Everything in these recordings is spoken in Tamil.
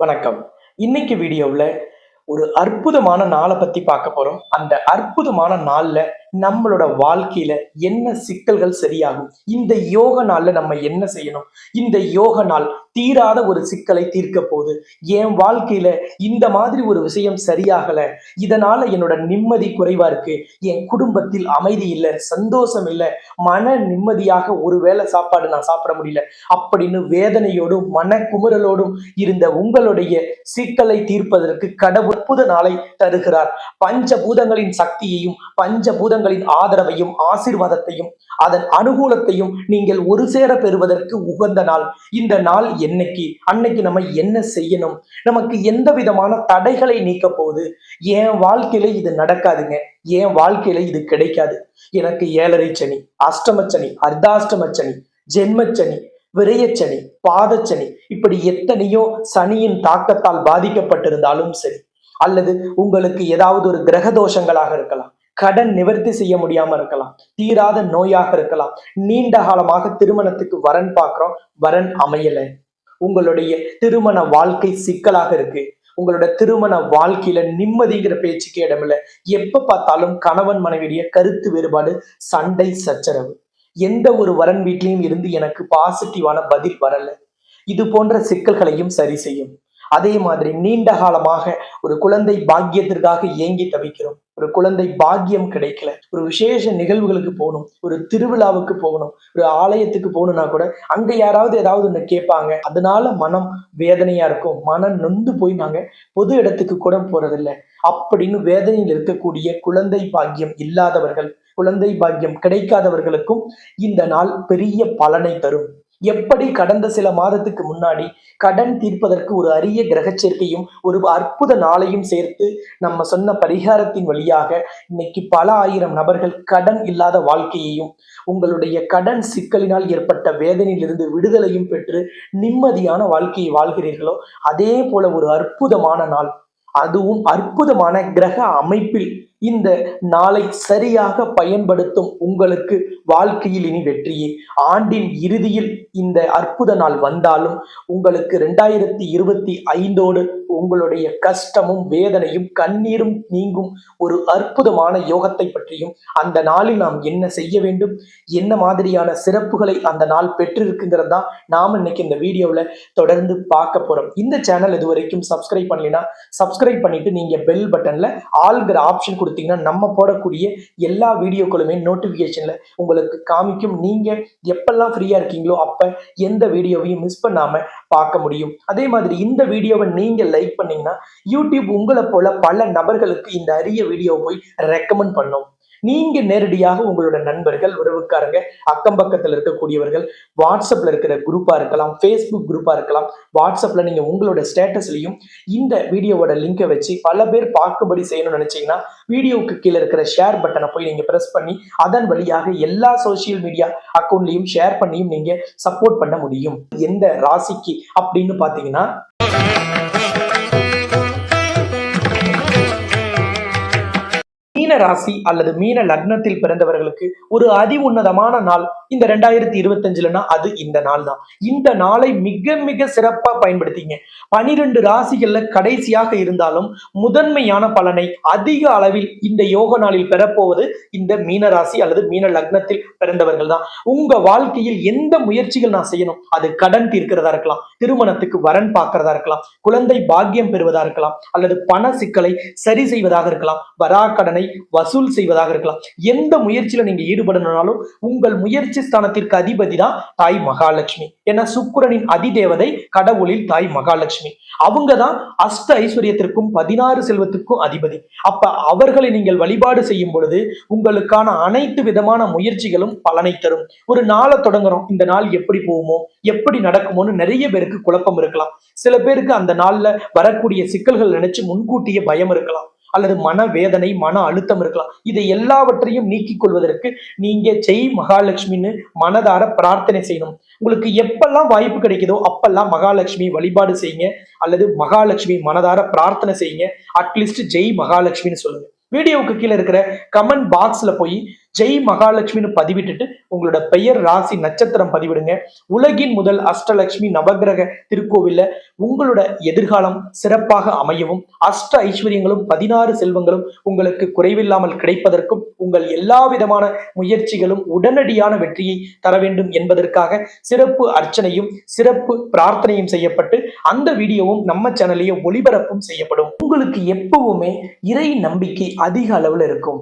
வணக்கம். இன்னைக்கு வீடியோவில் ஒரு அற்புதமான நாளை பத்தி பார்க்க போறோம். அந்த அற்புதமான நாள்ல நம்மளோட வாழ்க்கையில என்ன சிக்கல்கள் சரியாகும், இந்த யோக நாள்ல நம்ம என்ன செய்யணும், இந்த யோக நாள் தீராத ஒரு சிக்கலை தீர்க்க போகுது, என் வாழ்க்கையில இந்த மாதிரி ஒரு விஷயம் சரியாகல, இதனால என்னோட நிம்மதி குறைவா இருக்கு, என் குடும்பத்தில் அமைதி இல்லை, சந்தோஷம் இல்லை, மன நிம்மதியாக ஒரு வேளை சாப்பாடு நான் சாப்பிட முடியல அப்படின்னு வேதனையோடும் மன குமுறலோடும் இருந்த உங்களுடைய சிக்கலை தீர்ப்பதற்கு கடவுள் அற்புத நாளை தருகிறார். பஞ்சபூதங்களின் சக்தியையும் பஞ்சபூதங்களின் ஆதரவையும் ஆசீர்வாதத்தையும் அதன் அனுகூலத்தையும் நீங்கள் ஒரு சேர பெறுவதற்கு உகந்த நாள். இந்த நாள் அன்னைக்கு நம்ம என்ன செய்யணும், நமக்கு எந்த விதமான தடைகளை நீக்க போகுது, என் வாழ்க்கையில இது நடக்காதுங்க, என் வாழ்க்கையில இது கிடைக்காது, எனக்கு ஏழரை சனி, அஷ்டமச்சனி, அர்த்தாஷ்டமச்சனி, ஜென்மச்சனி, விரயச்சனி, பாதச்சனி, இப்படி எத்தனையோ சனியின் தாக்கத்தால் பாதிக்கப்பட்டிருந்தாலும் சரி, அல்லது உங்களுக்கு ஏதாவது ஒரு கிரக தோஷங்களாக இருக்கலாம், கடன் நிவர்த்தி செய்ய முடியாம இருக்கலாம், தீராத நோயாக இருக்கலாம், நீண்ட காலமாக திருமணத்துக்கு வரன் பார்க்கிறோம், வரன் அமையல, உங்களுடைய திருமண வாழ்க்கை சிக்கலாக இருக்கு, உங்களோட திருமண வாழ்க்கையில நிம்மதிங்கிற பேச்சுக்கு இடமில்லை, எப்ப பார்த்தாலும் கணவன் மனைவியுடைய கருத்து வேறுபாடு, சண்டை சச்சரவு, எந்த ஒரு வரன் வீட்லையும் இருந்து எனக்கு பாசிட்டிவான பதில் வரல, இது போன்ற சிக்கல்களையும் சரி செய்யும். அதே மாதிரி நீண்ட காலமாக ஒரு குழந்தை பாக்கியத்திற்காக ஏங்கி தவிக்கிறோம், ஒரு குழந்தை பாக்கியம் கிடைக்கல, ஒரு விசேஷ நிகழ்வுகளுக்கு போகணும், ஒரு திருவிழாவுக்கு போகணும், ஒரு ஆலயத்துக்கு போகணும்னா கூட அங்க யாராவது ஏதாவது ஒண்ணு கேட்பாங்க, அதனால மனம் வேதனையா இருக்கும், மனம் நொந்து போய் நாங்க பொது இடத்துக்கு கூட போறதில்லை அப்படின்னு வேதனையில் இருக்கக்கூடிய குழந்தை பாக்கியம் இல்லாதவர்கள், குழந்தை பாக்கியம் கிடைக்காதவர்களுக்கும் இந்த நாள் பெரிய பலனை தரும். எப்படி கடந்த சில மாதத்துக்கு முன்னாடி கடன் தீர்ப்பதற்கு ஒரு அரிய கிரக சேர்க்கையும் ஒரு அற்புத நாளையும் சேர்த்து நம்ம சொன்ன பரிகாரத்தின் வழியாக இன்னைக்கு பல ஆயிரம் நபர்கள் கடன் இல்லாத வாழ்க்கையையும் உங்களுடைய கடன் சிக்கலினால் ஏற்பட்ட வேதனையிலிருந்து விடுதலையும் பெற்று நிம்மதியான வாழ்க்கையை வாழ்கிறீர்களோ, அதே போல ஒரு அற்புதமான நாள், அதுவும் அற்புதமான கிரக அமைப்பில் இந்த நாளை சரியாக பயன்படுத்தும் உங்களுக்கு வாழ்க்கையில் இனி வெற்றியே. ஆண்டின் இறுதியில் இந்த அற்புத நாள் வந்தாலும் உங்களுக்கு 2025 உங்களுடைய கஷ்டமும் வேதனையும் கண்ணீரும் நீங்கும் ஒரு அற்புதமான யோகத்தை பற்றியும், அந்த நாளில் நாம் என்ன செய்ய வேண்டும், என்ன மாதிரியான சிறப்புகளை அந்த நாள் பெற்றிருக்குங்கிறது தான் நாம் இன்னைக்கு இந்த வீடியோவில் தொடர்ந்து பார்க்க போறோம். இந்த சேனல் இது வரைக்கும் சப்ஸ்கிரைப் பண்ணலைன்னா சப்ஸ்கிரைப் பண்ணிட்டு நீங்க பெல் பட்டன்ல ஆல்கிற ஆப்ஷன் கொடுத்தீங்கன்னா நம்ம போடக்கூடிய எல்லா வீடியோக்களுமே நோட்டிபிகேஷன்ல உங்களுக்கு காமிக்கும். நீங்க எப்பெல்லாம் ஃப்ரீயா இருக்கீங்களோ அப்ப எந்த வீடியோவையும் மிஸ் பண்ணாம பார்க்க முடியும். அதே மாதிரி இந்த வீடியோவை நீங்க லைக் பண்ணீங்கன்னா யூடியூப் உங்களை போல பல நபர்களுக்கு இந்த அரிய வீடியோவை போய் ரெக்கமெண்ட் பண்ணும். நீங்க நேரடியாக உங்களோட நண்பர்கள், உறவுக்காரங்க, அக்கம் பக்கத்தில் இருக்கக்கூடியவர்கள், வாட்ஸ்அப்ல இருக்கிற குரூப்பா இருக்கலாம், ஃபேஸ்புக் குரூப்பா இருக்கலாம், வாட்ஸ்அப்ல நீங்க உங்களோட ஸ்டேட்டஸ்லயும் இந்த வீடியோவோட லிங்கை வச்சு பல பேர் பார்க்கும்படி செய்யணும்னு நினைச்சீங்கன்னா வீடியோவுக்கு கீழே இருக்கிற ஷேர் பட்டனை போய் நீங்க பிரஸ் பண்ணி அதன் வழியாக எல்லா சோசியல் மீடியா அக்கௌண்ட்லயும் ஷேர் பண்ணியும் நீங்க சப்போர்ட் பண்ண முடியும். எந்த ராசிக்கு அப்படின்னு பாத்தீங்கன்னா மீன ராசி அல்லது மீன லக்னத்தில் பிறந்தவர்களுக்கு ஒரு அதி உன்னதமான நாள் இந்த 2025 அது இந்த நாள் தான். இந்த நாளை மிக மிக சிறப்பா பயன்படுத்திங்க. 12 ராசிகள்ல கடைசியாக இருந்தாலும் முதன்மையான பலனை அதிக அளவில் இந்த யோக நாளில் பெறப்போவது இந்த மீன ராசி அல்லது மீன லக்னத்தில் பிறந்தவர்கள் தான். உங்க வாழ்க்கையில் எந்த முயற்சிகள் நான் செய்யணும், அது கடன் தீர்க்கிறதா இருக்கலாம், திருமணத்துக்கு வரன் பார்க்கிறதா இருக்கலாம், குழந்தை பாக்கியம் பெறுவதா இருக்கலாம், அல்லது பண சிக்கலை சரி செய்வதாக இருக்கலாம், வராக்கடனை வசூல் செய்வதாக இருக்கலாம், எந்த முயற்சியில நீங்க ஈடுபடணும்னாலும் உங்கள் முயற்சி ஸ்தானத்திற்கு அதிபதி தான் தாய் மகாலட்சுமி. ஏன்னா சுக்கிரனின் அதிதேவதை கடவுளில் தாய் மகாலட்சுமி, அவங்க தான் அஷ்ட ஐஸ்வர்யத்திற்கும் 16 செல்வத்திற்கும் அதிபதி. அப்ப அவர்களை நீங்கள் வழிபாடு செய்யும் பொழுது உங்களுக்கான அனைத்து விதமான முயற்சிகளும் பலனை தரும். ஒரு நாளை தொடங்குறோம், இந்த நாள் எப்படி போகுமோ எப்படி நடக்குமோன்னு நிறைய பேருக்கு குழப்பம் இருக்கலாம். சில பேருக்கு அந்த நாள்ல வரக்கூடிய சிக்கல்கள் நினைச்சு முன்கூட்டிய பயம் இருக்கலாம், அல்லது மன வேதனை, மன அழுத்தம் இருக்கலாம். இதை எல்லாவற்றையும் நீக்கிக் கொள்வதற்கு நீங்க ஜெய் மகாலட்சுமின்னு மனதார பிரார்த்தனை செய்யணும். உங்களுக்கு எப்பெல்லாம் வாய்ப்பு கிடைக்குதோ அப்பெல்லாம் மகாலட்சுமி வழிபாடு செய்யுங்க, அல்லது மகாலட்சுமி மனதார பிரார்த்தனை செய்யுங்க. அட்லீஸ்ட் ஜெய் மகாலட்சுமின்னு சொல்லுங்க. வீடியோவுக்கு கீழே இருக்கிற கமெண்ட் பாக்ஸ்ல போய் ஜெய் மகாலட்சுமின்னு பதிவிட்டுட்டு உங்களோட பெயர், ராசி, நட்சத்திரம் பதிவிடுங்க. உலகின் முதல் அஷ்டலட்சுமி நவகிரக திருக்கோவில்ல உங்களோட எதிர்காலம் சிறப்பாக அமையவும், அஷ்ட ஐஸ்வர்யங்களும் 16 செல்வங்களும் உங்களுக்கு குறைவில்லாமல் கிடைப்பதற்கும், உங்கள் எல்லா விதமான முயற்சிகளும் உடனடியான வெற்றியை தர வேண்டும் என்பதற்காக சிறப்பு அர்ச்சனையும் சிறப்பு பிரார்த்தனையும் செய்யப்பட்டு அந்த வீடியோவும் நம்ம சேனல்லையே ஒளிபரப்பும் செய்யப்படும். உங்களுக்கு எப்பவுமே இறை நம்பிக்கை அதிக அளவுல இருக்கும்.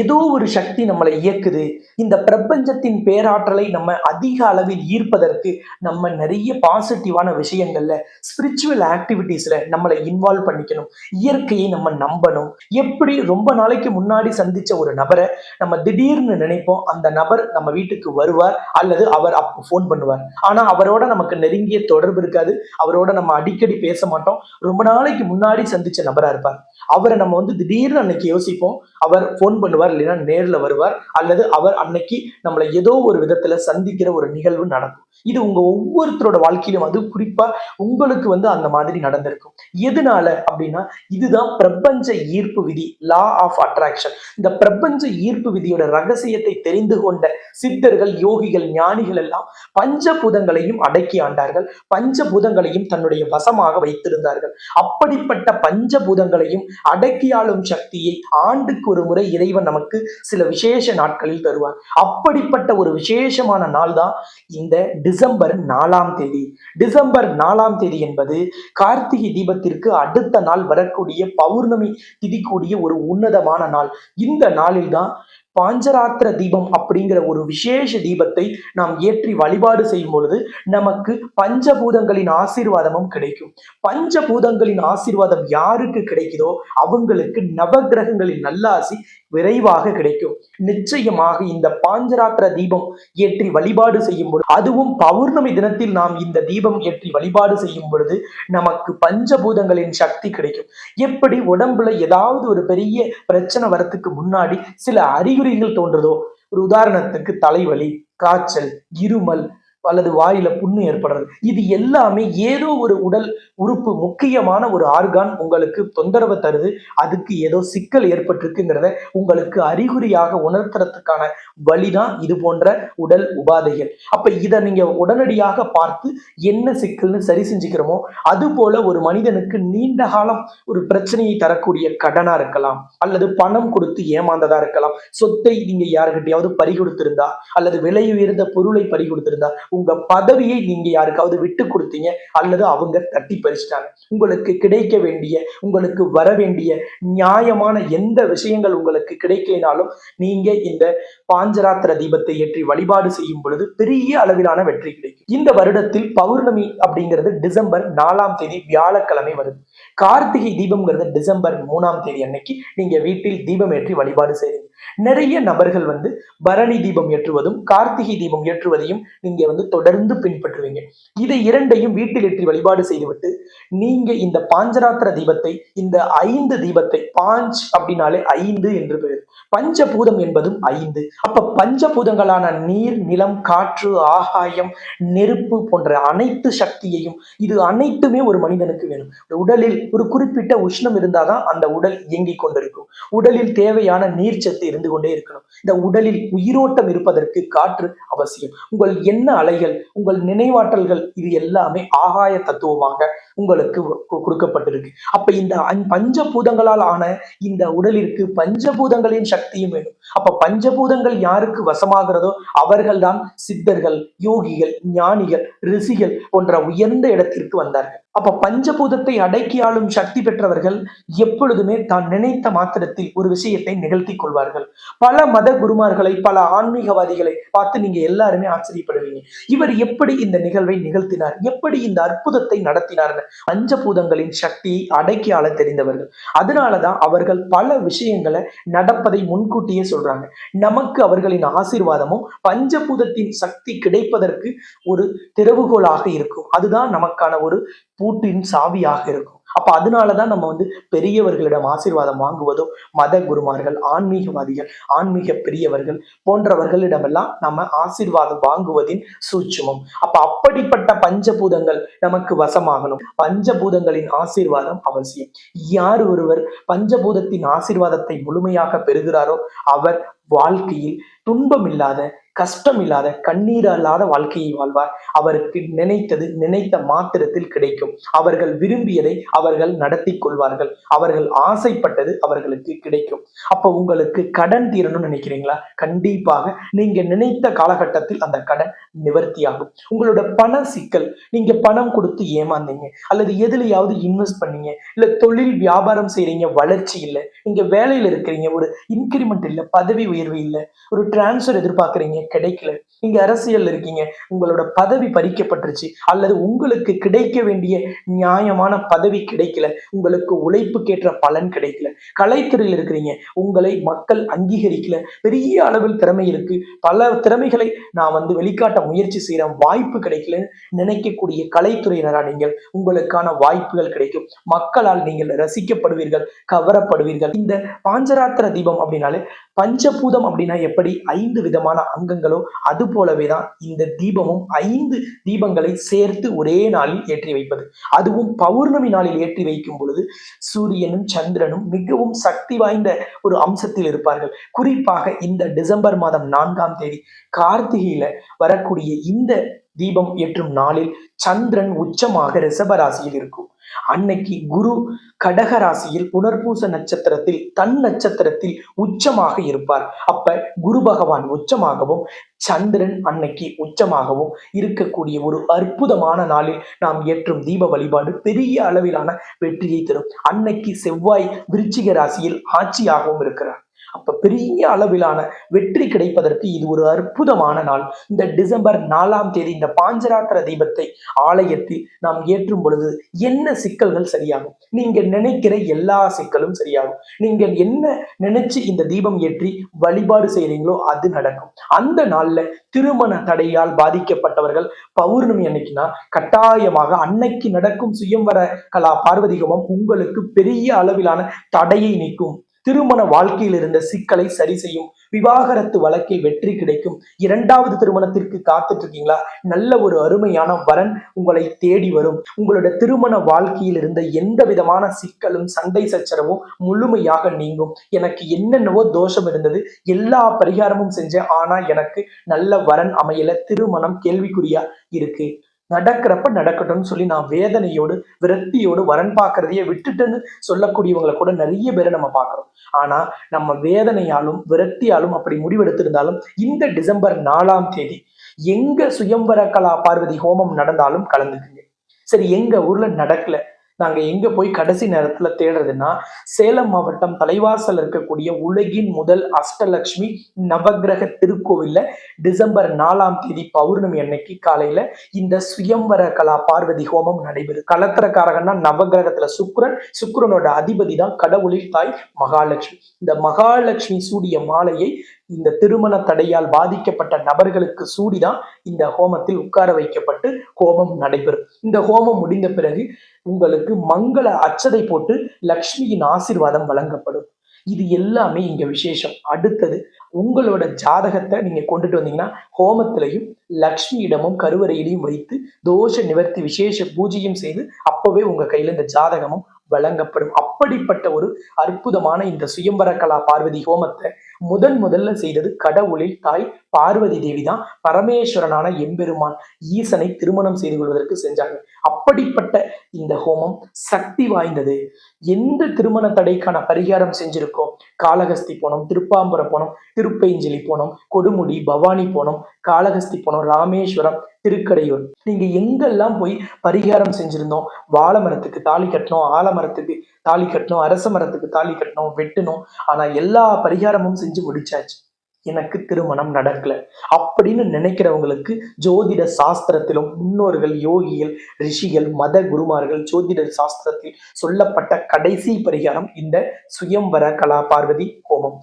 ஏதோ ஒரு சக்தி நம்மளை இயக்குது. இந்த பிரபஞ்சத்தின் பேராற்றலை நம்ம அதிக அளவில் ஈர்ப்பதற்கு நம்ம நிறைய பாசிட்டிவான விஷயங்கள்ல, ஸ்பிரிச்சுவல் ஆக்டிவிட்டீஸ்ல நம்மளை இன்வால்வ் பண்ணிக்கணும். இயற்கையை நம்ம நம்பணும். எப்படி ரொம்ப நாளைக்கு முன்னாடி சந்திச்ச ஒரு நபரை நம்ம திடீர்னு நினைப்போம், அந்த நபர் நம்ம வீட்டுக்கு வருவார் அல்லது அவர் அப்போ ஃபோன் பண்ணுவார். ஆனா அவரோட நமக்கு நெருங்கிய தொடர்பு இருக்காது. அவரோட நம்ம அடிக்கடி பேச மாட்டோம். ரொம்ப நாளைக்கு முன்னாடி சந்திச்ச நபரா இருப்பார். அவரை நம்ம திடீர்னு அன்னைக்கு யோசிப்போம், அவர் ஃபோன் பண்ணுவார், இல்லைன்னா நேர்ல வருவார், அல்லது அவர் அன்னைக்கு நம்மளை ஏதோ ஒரு விதத்துல சந்திக்கிற ஒரு நிகழ்வு நடக்கும். இது உங்க ஒவ்வொருத்தரோட வாழ்க்கையிலும், அது குறிப்பா உங்களுக்கு அந்த மாதிரி நடந்திருக்கும். எதனால அப்படின்னா, இதுதான் பிரபஞ்ச ஈர்ப்பு விதி, லா ஆஃப் அட்ராக்ஷன். இந்த பிரபஞ்ச ஈர்ப்பு விதியோட ரகசியத்தை தெரிந்து கொண்ட சித்தர்கள், யோகிகள், ஞானிகள் எல்லாம் பஞ்சபூதங்களையும் அடக்கி ஆண்டார்கள். பஞ்சபூதங்களையும் தன்னுடைய வசமாக வைத்திருந்தார்கள். அப்படிப்பட்ட பஞ்சபூதங்களையும் அடக்கி ஆளும் சக்தியை ஆண்டுக்கு ஒரு முறை இறைவன் நமக்கு சில விசேஷ நாட்களில் தருவார். அப்படிப்பட்ட ஒரு விசேஷமான நாள் தான் இந்த டிசம்பர் 4ஆம் தேதி. டிசம்பர் 4ஆம் தேதி என்பது கார்த்திகை தீபத்திற்கு அடுத்த நாள் வரக்கூடிய பௌர்ணமி திதி கூடிய ஒரு உன்னதமான நாள். இந்த நாளில் தான் பாஞ்சராத்திர தீபம் அப்படிங்கிற ஒரு விசேஷ தீபத்தை நாம் ஏற்றி வழிபாடு செய்யும் பொழுது நமக்கு பஞ்சபூதங்களின் ஆசீர்வாதமும் கிடைக்கும். பஞ்சபூதங்களின் ஆசீர்வாதம் யாருக்கு கிடைக்குதோ அவங்களுக்கு நவகிரகங்களின் நல்லாசி விரைவாக கிடைக்கும். நிச்சயமாக இந்த பாஞ்சராத்திர தீபம் ஏற்றி வழிபாடு செய்யும் பொழுது, அதுவும் பௌர்ணமி தினத்தில் நாம் இந்த தீபம் ஏற்றி வழிபாடு செய்யும் பொழுது நமக்கு பஞ்சபூதங்களின் சக்தி கிடைக்கும். எப்படி உடம்புல ஏதாவது ஒரு பெரிய பிரச்சனை வரத்துக்கு முன்னாடி சில அறிகுறிகள் தோன்றுதோ, ஒரு உதாரணத்துக்கு தலைவலி, காய்ச்சல், இருமல் அல்லது வாயில புண்ணு ஏற்படுறது, இது எல்லாமே ஏதோ ஒரு உடல் உறுப்பு, முக்கியமான ஒரு ஆர்கான் உங்களுக்கு தொந்தரவு தருது, அதுக்கு ஏதோ சிக்கல் ஏற்பட்டிருக்குங்கிறத உங்களுக்கு அறிகுறியாக உணர்த்துறதுக்கான வழிதான் இது போன்ற உடல் உபாதைகள். அப்ப இதை நீங்க உடனடியாக பார்த்து என்ன சிக்கல்னு சரி செஞ்சுக்கிறோமோ, அது போல ஒரு மனிதனுக்கு நீண்ட காலம் ஒரு பிரச்சனையை தரக்கூடிய கடனா இருக்கலாம், அல்லது பணம் கொடுத்து ஏமாந்ததா இருக்கலாம், சொத்தை நீங்க யாருக்கிட்டையாவது பறி கொடுத்திருந்தா, அல்லது விலை உயர்ந்த பொருளை பறி கொடுத்திருந்தா, உங்க பதவியை நீங்க யாருக்காவது விட்டு கொடுத்தீங்க, அல்லது அவங்க தட்டி பறிச்சிட்டாங்க, உங்களுக்கு கிடைக்க வேண்டிய, உங்களுக்கு வர வேண்டிய நியாயமான எந்த விஷயங்கள் உங்களுக்கு கிடைக்கலினாலும் நீங்க இந்த பாஞ்சராத்திர தீபத்தை ஏற்றி வழிபாடு செய்யும் பொழுது பெரிய அளவிலான வெற்றி கிடைக்கும். இந்த வருடத்தில் பௌர்ணமி அப்படிங்கிறது டிசம்பர் 4ஆம் தேதி வியாழக்கிழமை வருது. கார்த்திகை தீபம்ங்கிறது டிசம்பர் 3ஆம் தேதி அன்னைக்கு நீங்க வீட்டில் தீபம் ஏற்றி வழிபாடு செய்றீங்க. நிறைய நபர்கள் பரணி தீபம் ஏற்றுவதும் கார்த்திகை தீபம் ஏற்றுவதையும் நீங்க தொடர்ந்து பின்பற்றுவீங்க. இதை இரண்டையும் வீட்டில் ஏற்றி வழிபாடு செய்துவிட்டு நீங்க இந்த பாஞ்சராத்திர தீபத்தை, இந்த 5 தீபத்தை, பாஞ்ச் அப்படின்னாலே 5 என்று பெயர், பஞ்சபூதம் என்பதும் 5. அப்ப பஞ்சபூதங்களான நீர், நிலம், காற்று, ஆகாயம், நெருப்பு போன்ற அனைத்து சக்தியையும், இது அனைத்துமே ஒரு மனிதனுக்கு வேணும். உடலில் ஒரு குறிப்பிட்ட உஷ்ணம் இருந்தாதான் அந்த உடல் இயங்கிக் கொண்டிருக்கும். உடலில் தேவையான நீர்ச்சத்து இருந்து கொண்டே இருக்கணும். இந்த உடலில் உயிரோட்டம் இருப்பதற்கு காற்று அவசியம். உங்கள் எண்ண அலைகள், உங்கள் நினைவாற்றல்கள், இது எல்லாமே ஆகாய தத்துவமாக உங்களுக்கு கொடுக்கப்பட்டிருக்கு. அப்ப இந்த பஞ்சபூதங்களால் ஆன இந்த உடலிற்கு பஞ்சபூதங்களின் சக்தியும் வேணும். அப்ப பஞ்சபூதங்கள் யாருக்கு வசமாகிறதோ அவர்கள் தான் சித்தர்கள், யோகிகள், ஞானிகள், ரிஷிகள் போன்ற உயர்ந்த இடத்திற்கு வந்தார்கள். அப்ப பஞ்சபூதத்தை அடக்கி ஆளும் சக்தி பெற்றவர்கள் எப்பொழுதுமே தான் நினைத்த மாத்திரத்தில் ஒரு விஷயத்தை நிகழ்த்தி கொள்வார்கள். பல மத குருமார்களை, பல ஆன்மீகவாதிகளை பார்த்து நீங்க எல்லாருமே ஆச்சரியப்படுவீங்க. இவர் எப்படி இந்த நிகழ்வை நிகழ்த்தினார், எப்படி இந்த அற்புதத்தை நடத்தினார்? பஞ்சபூதங்களின் சக்தியை அடக்கி ஆள தெரிந்தவர்கள். அதனாலதான் அவர்கள் பல விஷயங்களை நடப்பதை முன்கூட்டியே சொல்றாங்க. நமக்கு அவர்களின் ஆசீர்வாதமும் பஞ்சபூதத்தின் சக்தி கிடைப்பதற்கு ஒரு திறவுகோலாக இருக்கும். அதுதான் நமக்கான ஒரு பூட்டின் சாவியாக இருக்கும். அப்ப அதனாலதான் நம்ம பெரியவர்களிடம் ஆசீர்வாதம் வாங்குவதோ, மத குருமார்கள், ஆன்மீகவாதிகள், ஆன்மீக பெரியவர்கள் போன்றவர்களிடமெல்லாம் நம்ம ஆசீர்வாதம் வாங்குவதின் சூட்சுமம். அப்ப அப்படிப்பட்ட பஞ்சபூதங்கள் நமக்கு வசமாகணும். பஞ்சபூதங்களின் ஆசீர்வாதம் அவசியம். யார் ஒருவர் பஞ்சபூதத்தின் ஆசீர்வாதத்தை முழுமையாக பெறுகிறாரோ அவர் வாழ்க்கையில் துன்பம் இல்லாத, கஷ்டம் இல்லாத, கண்ணீர் இல்லாத வாழ்க்கையை வாழ்வார். அவருக்கு நினைத்தது நினைத்த மாத்திரத்தில் கிடைக்கும். அவர்கள் விரும்பியதை அவர்கள் நடத்தி கொள்வார்கள். அவர்கள் ஆசைப்பட்டது அவர்களுக்கு கிடைக்கும். அப்ப உங்களுக்கு கடன் தீரணும்னு நினைக்கிறீங்களா? கண்டிப்பாக நீங்க நினைத்த காலகட்டத்தில் அந்த கடன் நிவர்த்தியாகும். உங்களோட பண சிக்கல், நீங்க பணம் கொடுத்து ஏமாந்தீங்க, அல்லது எதுலையாவது இன்வெஸ்ட் பண்ணீங்க, இல்ல தொழில் வியாபாரம் செய்றீங்க, வளர்ச்சி இல்லை, நீங்க வேலையில இருக்கிறீங்க, ஒரு இன்கிரிமெண்ட் இல்ல, பதவி உயர்வு இல்ல, ஒரு டிரான்ஸ்பர் எதிர்பார்க்கறீங்க, கிடைக்கல, நீங்க அரசியல் இருக்கீங்க, உங்களோட பதவி பறிக்கப்பட்டுருச்சு, அல்லது உங்களுக்கு கிடைக்க வேண்டிய நியாயமான பதவி கிடைக்கல, உங்களுக்கு உழைப்புக்கேற்ற பலன் கிடைக்கல, கலைத்துறையில் இருக்கிறீங்க, உங்களை மக்கள் அங்கீகரிக்கல, பெரிய அளவில் திறமை இருக்கு, பல திறமைகளை நான் வெளிக்காட்ட முயற்சி செய்யறேன், வாய்ப்பு கிடைக்கலன்னு நினைக்கக்கூடிய கலைத்துறையினரா நீங்கள், உங்களுக்கான வாய்ப்புகள் கிடைக்கும். மக்களால் நீங்கள் ரசிக்கப்படுவீர்கள், கவரப்படுவீர்கள். இந்த பாஞ்சராத்திர தீபம் அப்படின்னாலே, பஞ்சபூதம் அப்படின்னா எப்படி 5 விதமான அங்கங்களோ அது போலவேதான் இந்த தீபமும் 5 தீபங்களை சேர்த்து ஒரே நாளில் ஏற்றி வைப்பது. அதுவும் பௌர்ணமி நாளில் ஏற்றி வைக்கும் பொழுது சூரியனும் சந்திரனும் மிகவும் சக்தி வாய்ந்த ஒரு அம்சத்தில் இருப்பார்கள். குறிப்பாக இந்த டிசம்பர் மாதம் 4ஆம் தேதி கார்த்திகையில வரக்கூடிய இந்த தீபம் ஏற்றும் நாளில் சந்திரன் உச்சமாக ரிஷபராசியில் இருக்கும். அன்னைக்கு குரு கடக ராசியில் புனர்பூச நட்சத்திரத்தில் தன் நட்சத்திரத்தில் உச்சமாக இருப்பார். அப்ப குரு பகவான் உச்சமாகவும் சந்திரன் அன்னைக்கு உச்சமாகவும் இருக்கக்கூடிய ஒரு அற்புதமான நாளில் நாம் ஏற்றும் தீப வழிபாடு பெரிய அளவிலான வெற்றியை தரும். அன்னைக்கு செவ்வாய் விருச்சிக ராசியில் ஆட்சியாகவும் இருக்கிறார். அப்ப பெரிய அளவிலான வெற்றி கிடைப்பதற்கு இது ஒரு அற்புதமான நாள். இந்த டிசம்பர் 4ஆம் தேதி இந்த பாஞ்சராத்திர தீபத்தை ஆலயத்தில் நாம் ஏற்றும் பொழுது என்ன சிக்கல்கள் சரியாகும்? நீங்க நினைக்கிற எல்லா சிக்கலும் சரியாகும். நீங்க என்ன நினைச்சு இந்த தீபம் ஏற்றி வழிபாடு செய்றீங்களோ அது நடக்கும். அந்த நாள்ல திருமண தடையால் பாதிக்கப்பட்டவர்கள் பௌர்ணமி அன்னைக்குனா கட்டாயமாக அன்னைக்கு நடக்கும் சுயம்வர கலா பார்வதி ஹோமம் உங்களுக்கு பெரிய அளவிலான தடையை நீக்கும். திருமண வாழ்க்கையில் இருந்த சிக்கலை சரி செய்யும். விவாகரத்து வழக்கில் வெற்றி கிடைக்கும். 2வது திருமணத்திற்கு காத்துட்டு இருக்கீங்களா? நல்ல ஒரு அருமையான வரன் உங்களை தேடி வரும். உங்களோட திருமண வாழ்க்கையில் இருந்த எந்த விதமான சிக்கலும் சண்டை சச்சரவும் முழுமையாக நீங்கும். எனக்கு என்னென்னவோ தோஷம் இருந்தது, எல்லா பரிகாரமும் செஞ்சேன், ஆனா எனக்கு நல்ல வரன் அமையல, திருமணம் கேள்விக்குறியா இருக்கு, நடக்கிறப்ப நடக்கட்டும்னு சொல்லி நான் வேதனையோடு விரக்தியோடு வரன் பார்க்கறதையே விட்டுட்டுன்னு சொல்லக்கூடியவங்களை கூட நிறைய பேரை நம்ம பார்க்கிறோம். ஆனா நம்ம வேதனையாலும் விரக்தியாலும் அப்படி முடிவெடுத்திருந்தாலும் இந்த டிசம்பர் 4ஆம் தேதி எங்க சுயம்வர கலா பார்வதி ஹோமம் நடந்தாலும் கலந்துக்குங்க. சரி, எங்க ஊர்ல நடக்கல, நாங்க எங்க போய் கடைசி நேரத்துல தேடுறதுன்னா, சேலம் மாவட்டம் தலைவாசல் இருக்கக்கூடிய உலகின் முதல் அஷ்டலட்சுமி நவகிரக திருக்கோவில்ல டிசம்பர் 4ஆம் தேதி பௌர்ணமி அன்னைக்கு காலையில இந்த சுயம்வர கலா பார்வதி ஹோமம் நடைபெறும். கலத்திரக்காரகன்னா நவகிரகத்துல சுக்கிரனோட அதிபதி தான் கடவுளில் தாய் மகாலட்சுமி. இந்த மகாலட்சுமி சூடிய மாலையை இந்த திருமண தடையால் பாதிக்கப்பட்ட நபர்களுக்கு சூடிதான் இந்த ஹோமத்தில் உட்கார வைக்கப்பட்டு ஹோமம் நடைபெறும். இந்த ஹோமம் முடிந்த பிறகு உங்களுக்கு மங்கள அச்சதை போட்டு லக்ஷ்மியின் ஆசீர்வாதம் வழங்கப்படும். இது எல்லாமே இங்க விசேஷம். அடுத்தது உங்களோட ஜாதகத்தை நீங்க கொண்டுட்டு வந்தீங்கன்னா ஹோமத்திலையும் லக்ஷ்மியிடமும் கருவறையிலையும் வைத்து தோஷ நிவர்த்தி விசேஷ பூஜையும் செய்து அப்பவே உங்க கையில இந்த ஜாதகமும் வழங்கப்படும். அப்படிப்பட்ட ஒரு அற்புதமான இந்த சுயம்பர கலா பார்வதி ஹோமத்தை முதல்ல செய்தது கடவுளில் தாய் பார்வதி தேவி தான். பரமேஸ்வரனான எம்பெருமான் ஈசனை திருமணம் செய்து கொள்வதற்கு செஞ்சாங்க. அப்படிப்பட்ட இந்த ஹோமம் சக்தி வாய்ந்தது. எந்த திருமண தடைக்கான பரிகாரம் செஞ்சிருக்கோம், காளகஸ்தி போனோம், திருப்பாம்பரம் போனோம், திருப்பைஞ்சிலி போனோம், கொடுமுடி, பவானி போனோம், காளகஸ்தி போனோம், ராமேஸ்வரம், திருக்கடையூர், நீங்க எங்கெல்லாம் போய் பரிகாரம் செஞ்சிருந்தோம், வாழை மரத்துக்கு தாலி கட்டணும், ஆலமரத்துக்கு தாலி கட்டணும், அரச மரத்துக்கு தாலி கட்டணும், வெட்டணும், ஆனா எல்லா பரிகாரமும் செஞ்சு முடிச்சாச்சு. எனக்கு திருமணம் நடக்கல அப்படின்னு நினைக்கிறவங்களுக்கு ஜோதிட சாஸ்திரத்திலும் முன்னோர்கள், யோகிகள், ரிஷிகள், மத குருமார்கள் ஜோதிட சாஸ்திரத்தில் சொல்லப்பட்ட கடைசி பரிகாரம் இந்த சுயம்வர கலா பார்வதி ஹோமம்.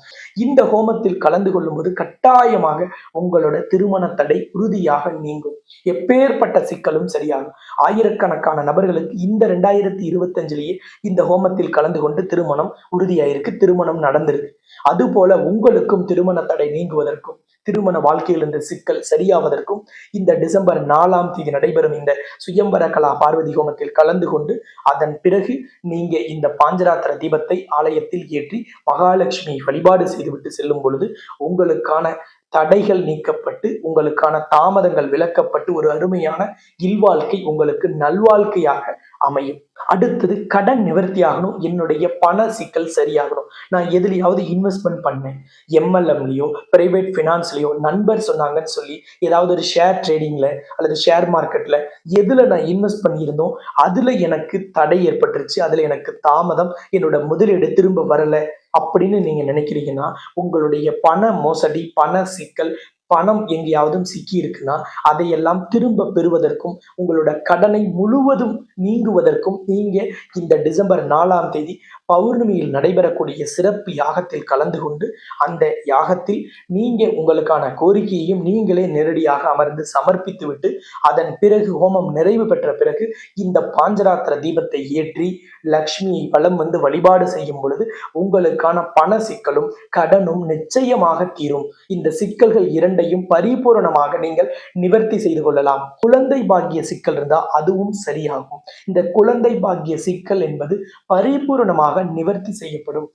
இந்த ஹோமத்தில் கலந்து கொள்ளும்போது கட்டாயமாக உங்களோட திருமண தடை உறுதியாக நீங்கும். எப்பேற்பட்ட சிக்கலும் சரியாகும். ஆயிரக்கணக்கான நபர்களுக்கு இந்த 2025 இந்த ஹோமத்தில் கலந்து கொண்டு திருமணம் உறுதியாயிருக்கு, திருமணம் நடந்திருக்கு. அதுபோல உங்களுக்கும் திருமண தடை நீங்குவதற்கும் திருமண வாழ்க்கையில் இருந்த சிக்கல் சரியாவதற்கும் இந்த டிசம்பர் 4 நடைபெறும் இந்த சுயம்பர கலா பார்வதி ஹோமத்தில் கலந்து கொண்டு அதன் பிறகு நீங்க இந்த பாஞ்சராத்திர தீபத்தை ஆலயத்தில் ஏற்றி மகாலட்சுமி வழிபாடு செய்துவிட்டு செல்லும் பொழுது உங்களுக்கான தடைகள் நீக்கப்பட்டு உங்களுக்கான தாமதங்கள் விலக்கப்பட்டு ஒரு அருமையான இல்வாழ்க்கை உங்களுக்கு நல்வாழ்க்கையாக அமையும். அடுத்தது கடன் நிவர்த்தி ஆகணும். என்னுடைய பண சிக்கல் சரியாகணும். நான் எதுலையாவது இன்வெஸ்ட்மெண்ட் பண்ணேன், எம்எல்எம்லயோ பிரைவேட் ஃபினான்ஸ்லயோ நண்பர் சொன்னாங்கன்னு சொல்லி ஏதாவது ஒரு ஷேர் ட்ரேடிங்ல அல்லது ஷேர் மார்க்கெட்ல எதுல நான் இன்வெஸ்ட் பண்ணியிருந்தோம் அதுல எனக்கு தடை ஏற்பட்டுருச்சு, அதுல எனக்கு தாமதம், என்னோட முதலீடு திரும்ப வரல அப்படின்னு நீங்க நினைக்கிறீங்கன்னா உங்களுடைய பண மோசடி, பண சிக்கல், பணம் எங்கேயாவது சிக்கி இருக்குன்னா அதையெல்லாம் திரும்ப பெறுவதற்கும் உங்களோட கடனை முழுவதும் நீங்குவதற்கும் நீங்க இந்த டிசம்பர் 4 பௌர்ணமியில் நடைபெறக்கூடிய சிறப்பு யாகத்தில் கலந்து கொண்டு அந்த யாகத்தில் நீங்க உங்களுக்கான கோரிக்கையையும் நீங்களே நேரடியாக அமர்ந்து சமர்ப்பித்து விட்டு அதன் பிறகு ஹோமம் நிறைவு பெற்ற பிறகு இந்த பாஞ்சராத்திர தீபத்தை ஏற்றி லக்ஷ்மியை வலம் வந்து வழிபாடு செய்யும் பொழுது உங்களுக்கான பண சிக்கலும் கடனும் நிச்சயமாக தீரும். இந்த சிக்கல்கள் இரண்டையும் பரிபூரணமாக நீங்கள் நிவர்த்தி செய்து கொள்ளலாம். குழந்தை பாக்கிய சிக்கல் இருந்தா அதுவும் சரியாகும். இந்த குழந்தை பாக்கிய சிக்கல் என்பது பரிபூரணமாக நிவர்த்தி செய்யப்படும்.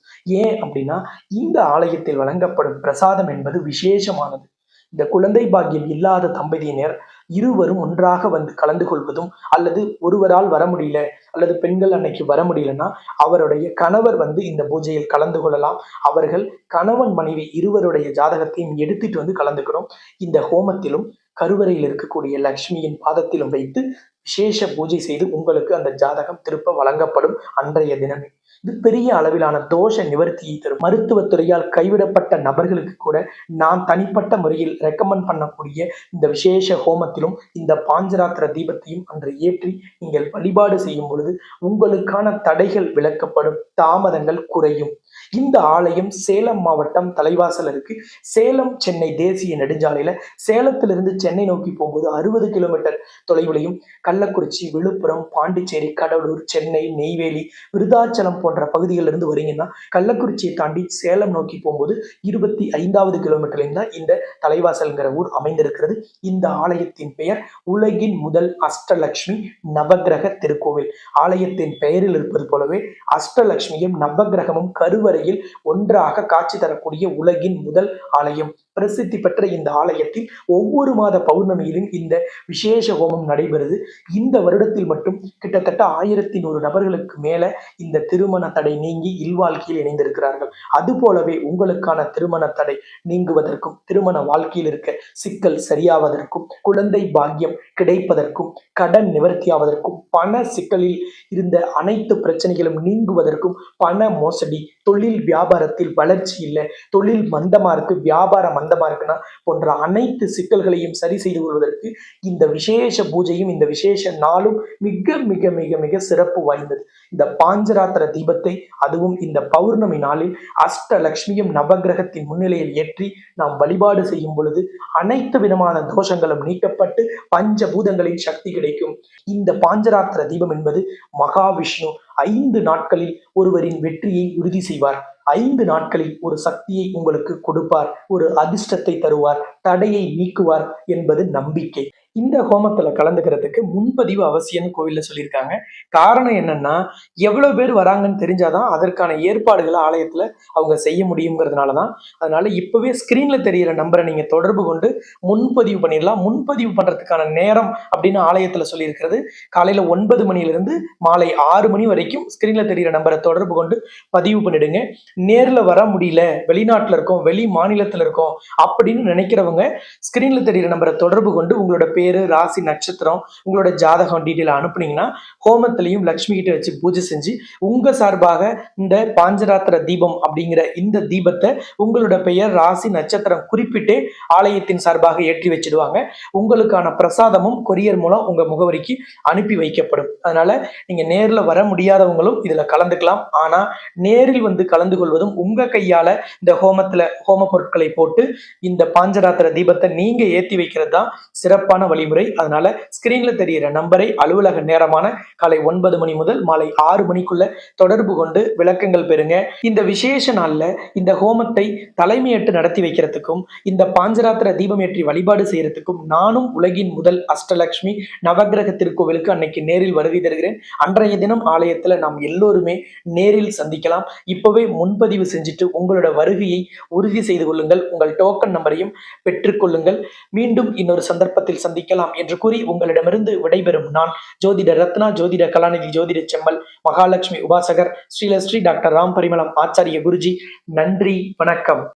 ஏன் அப்படின்னா இந்த ஆலயத்தில் வழங்கப்படும் பிரசாதம் என்பது விசேஷமானது. இந்த குழந்தை பாக்கியம் இல்லாத தம்பதியினர் இருவரும் ஒன்றாக வந்து கலந்து கொள்வதும் அல்லது ஒருவரால் வர முடியல அல்லது பெண்கள் அன்னைக்கு வர முடியலன்னா அவருடைய கணவர் வந்து இந்த பூஜையில் கலந்து கொள்ளலாம். அவர்கள் கணவன் மனைவி இருவருடைய ஜாதகத்தையும் எடுத்துட்டு வந்து கலந்துக்கிறோம். இந்த ஹோமத்திலும் கருவறையில் இருக்கக்கூடிய லக்ஷ்மியின் பாதத்திலும் வைத்து விசேஷ பூஜை செய்து உங்களுக்கு அந்த ஜாதகம் திருப்ப வழங்கப்படும் அன்றைய தினமே. இது பெரிய அளவிலான தோஷ நிவர்த்தியை தரும். மருத்துவத்துறையால் கைவிடப்பட்ட நபர்களுக்கு கூட நான் தனிப்பட்ட முறையில் ரெக்கமெண்ட் பண்ணக்கூடிய இந்த விசேஷ ஹோமத்திலும் இந்த பாஞ்சராத்திர தீபத்தையும் அன்று ஏற்றி நீங்கள் வழிபாடு செய்யும் பொழுது உங்களுக்கான தடைகள் விலக்கப்படும், தாமதங்கள் குறையும். இந்த ஆலயம் சேலம் மாவட்டம் தலைவாசல் இருக்கு. சேலம் சென்னை தேசிய நெடுஞ்சாலையில சேலத்திலிருந்து சென்னை நோக்கி போகும்போது 60 கிலோமீட்டர் தொலைவிலையும் கள்ளக்குறிச்சி, விழுப்புரம், பாண்டிச்சேரி, கடலூர், சென்னை, நெய்வேலி, விருதாச்சலம் போன்ற பகுதிகளிலிருந்து வரீங்கன்னா கள்ளக்குறிச்சியை தாண்டி சேலம் நோக்கி போகும்போது 25வது கிலோமீட்டர்லையும் தான் இந்த தலைவாசல்ங்கிற ஊர் அமைந்திருக்கிறது. இந்த ஆலயத்தின் பெயர் உலகின் முதல் அஷ்டலட்சுமி நவகிரக திருக்கோவில். ஆலயத்தின் பெயரில் இருப்பது போலவே அஷ்டலட்சுமியும் நவகிரகமும் கருவறையில் ஒன்றாக காட்சி தரக்கூடிய உலகின் முதல் ஆலயம். பிரசித்தி பெற்ற இந்த ஆலயத்தில் ஒவ்வொரு மாத பௌர்ணமியிலும் இந்த விசேஷ ஹோமம் நடைபெறுது. இந்த வருடத்தில் மட்டும் கிட்டத்தட்ட 1100 நபர்களுக்கு மேல இந்த திருமண தடை நீங்கி இல்வாழ்க்கையில் இணைந்திருக்கிறார்கள். அது போலவே உங்களுக்கான திருமண தடை நீங்குவதற்கும் திருமண வாழ்க்கையில் இருக்க சிக்கல் சரியாவதற்கும் குழந்தை பாக்கியம் கிடைப்பதற்கும் கடன் நிவர்த்தியாவதற்கும் பண சிக்கலில் இருந்த அனைத்து பிரச்சனைகளும் நீங்குவதற்கும் பண மோசடி, தொழில் வியாபாரத்தில் வளர்ச்சி இல்லை, தொழில் மந்தமா இருக்கு, வியாபாரம் மந்தமா இருக்குன்னா போன்ற அனைத்து சிக்கல்களையும் சரி செய்து கொள்வதற்கு இந்த விசேஷ பூஜையும் இந்த விசேஷ நாளும் மிக மிக மிக மிக சிறப்பு வாய்ந்தது. இந்த பாஞ்சராத்திர தீபத்தை அதுவும் இந்த பௌர்ணமி நாளில் அஷ்டலட்சுமியும் நவகிரகத்தின் முன்னிலையில் ஏற்றி நாம் வழிபாடு செய்யும் பொழுது அனைத்து விதமான தோஷங்களும் நீக்கப்பட்டு பஞ்சபூதங்களின் சக்தி கிடைக்கும். இந்த பாஞ்சராத்திர தீபம் என்பது மகாவிஷ்ணு 5 நாட்களில் ஒருவரின் வெற்றியை உறுதி செய்வார். 5 நாட்களில் ஒரு சக்தியை உங்களுக்கு கொடுப்பார், ஒரு அதிர்ஷ்டத்தை தருவார், தடையை நீக்குவார் என்பது நம்பிக்கை. இந்த ஹோமத்துல கலந்துக்கிறதுக்கு முன்பதிவு அவசியம்னு கோவில்ல சொல்லியிருக்காங்க. காரணம் என்னன்னா எவ்வளவு பேர் வராங்கன்னு தெரிஞ்சாதான் அதற்கான ஏற்பாடுகளை ஆலயத்துல அவங்க செய்ய முடியுங்கிறதுனாலதான். அதனால இப்பவே ஸ்கிரீன்ல தெரியிற நம்பரை நீங்க தொடர்பு கொண்டு முன்பதிவு பண்ணிடலாம். முன்பதிவு பண்றதுக்கான நேரம் அப்படின்னு ஆலயத்துல சொல்லியிருக்கிறது காலையில 9 மணியிலிருந்து மாலை 6 மணி வரைக்கும் ஸ்கிரீன்ல தெரியிற நம்பரை தொடர்பு கொண்டு பதிவு பண்ணிடுங்க. நேர்ல வர முடியல, வெளிநாட்டுல இருக்கோம், வெளி மாநிலத்துல இருக்கோம் அப்படின்னு நினைக்கிறவங்க ஸ்கிரீன்ல தெரியிற நம்பரை தொடர்பு கொண்டு உங்களோட பேரு, ராசி, நட்சத்திரம், உங்களோட ஜாதகம் டீட்டெயில் அனுப்புனீங்கன்னா ஹோமத்திலையும் லக்ஷ்மி கிட்ட வச்சு பூஜை செஞ்சு உங்க சார்பாக இந்த பாஞ்சராத்திர தீபம் அப்படிங்கிற இந்த தீபத்தை உங்களோட பெயர், ராசி, நட்சத்திரம் குறிப்பிட்டு ஆலயத்தின் சார்பாக ஏற்றி வச்சிடுவாங்க. உங்களுக்கான பிரசாதமும் கொரியர் மூலம் உங்க முகவரிக்கு அனுப்பி வைக்கப்படும். அதனால நீங்க நேர்ல வர முடியாதவங்களும் இதுல கலந்துக்கலாம். ஆனா நேரில் வந்து கலந்து கொள்வதும் உங்க கையால இந்த ஹோம பொருட்களை போட்டு இந்த பாஞ்சராத்திர தீபத்தை நீங்க ஏத்தி வைக்கிறது தான் சிறப்பான வழிமுறை. அதனால ஸ்கிரீன்ல தெரிகிற நம்பரை அலுவலக நேரமான காலை 9 மணி முதல் மாலை 6 மணிக்குள்ள தொடர்பு கொண்டு விளக்கங்கள் பெறுங்க. இந்த விசேஷ நாள்ல இந்த ஹோமத்தை தலைமையேற்று நடத்தி வைக்கிறதுக்கும் இந்த பாஞ்சராத்திர தீபம் ஏற்றி வழிபாடு செய்யறதுக்கும் நானும் உலகின் முதல் அஷ்டலட்சுமி நவகிரக திருக்கோவிலுக்கு அன்னைக்கு நேரில் வருகை தருகிறேன். அன்றைய தினம் ஆலயத்துல நாம் எல்லோருமே நேரில் சந்திக்கலாம். இப்பவே முன்பதிவு செஞ்சுட்டு உங்களோட வருகையை உறுதி செய்து கொள்ளுங்கள். உங்கள் டோக்கன் நம்பரையும் பெற்றுக்கொள்ளுங்கள். மீண்டும் இன்னொரு சந்தர்ப்பத்தில் சந்திக்கலாம் என்று கூறி உங்களிடமிருந்து விடைபெறும் நான் ஜோதிட ரத்னா, ஜோதிட கலாநிதி, ஜோதிட செம்மல், மகாலட்சுமி உபாசகர், ஸ்ரீலஸ்ரீ டாக்டர் ராம் பரிமளம் ஆச்சாரிய குருஜி. நன்றி, வணக்கம்.